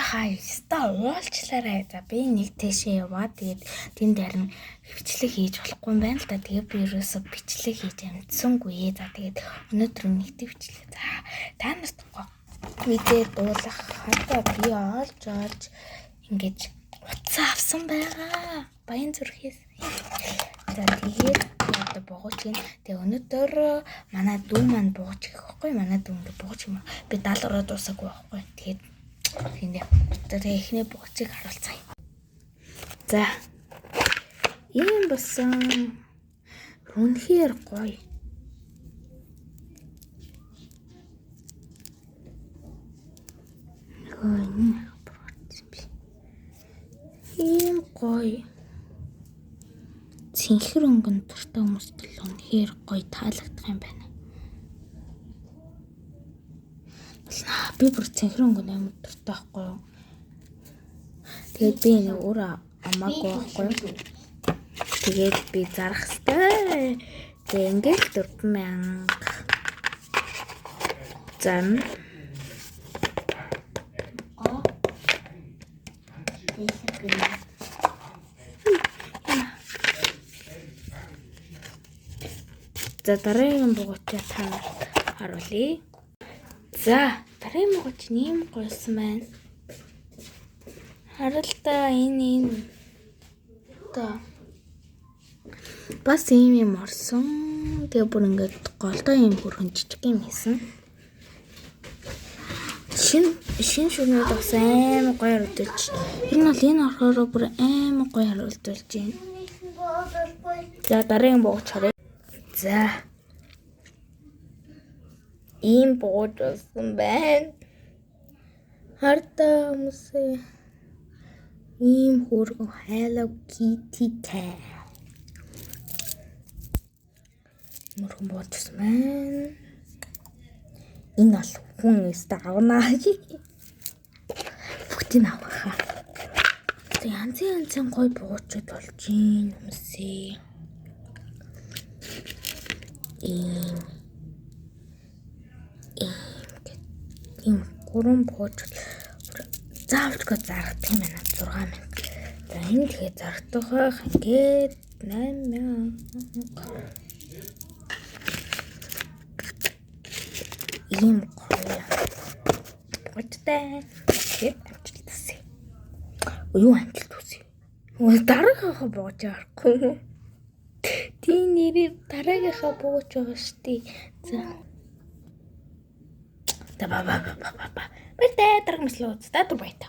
хаа ёстой уулчлаарай. За би нэг тийшээ яваа. Тэгээд тэнд харин бичлэг хийж болохгүй юм байна л да. Тэгээд би ерөөсө бичлэг хийж амжсангүй. За тэгээд өнөөдөр нэгтэй бичлэг. За та нарт видео дуулах хатаа би олж ингэж утсаа авсан байгаа. Баян зүрхээс. За тэгээд одоо богооч гин. Тэгээ өнөөдөр манай дүү маань богооч гэхгүй. Манай дүү ингэ богооч юм. Би 70 ороо дуусаагүй байхгүй. Тэгээд хинэ. Тэгээ эхний богоочийг харуулцгаая. За. Ийм басан. Үнэхээр гоё. Ийм гоё. Цэнхэр өнгөн дуртай хүмүүст л үнэхээр гоё таалагдах юм байна. Би бүр цэнхэр өнгөн амар дуртай байхгүй юу? Тэгээд би нэг өөр амаагүй байхгүй юу? Тэгээд би зарах хэвээр. Тэгээд ингээл 4000 зам. За дараагийн богоочоо та харуулъя. За дараагийн богооч нэм гойсон байна. Харалтаа энэ та бас ийм орсон. Тэгээ бүр ингээд голдоо ийм хөрхөн жижиг юм хийсэн. Шин шүрнүүд бас амар гоё харагдаж. Энэ бол энэ орхороо бүр амар гоё харуулж байна. За дараагийн богооч харъя. За. Ийм богооч болсон байна. Хартаа хүмүүсээ ийм хөргөн Hello Kitty тай. Мөрхөн богооч байна. Энэ бол хүн өстө авнаа. Бүгдийг авах. Тэг янзын гоё богоочуд болж байна хүмүүсээ. Ийм гурван богооч заавч зарах юм байна 6000. За энэ тэгээ зарагдах ингээд 8000. Ийм гоё. Өттэй. Амжилт үсэ. Юу амжилт үсэ? Дараагийнхаа богооч харахгүй. Тийм нэрээр дараагийнхаа богооч байгаа штий. За. Та ба. Бэртэ дараагийн мэслээ үзтээ дур байта.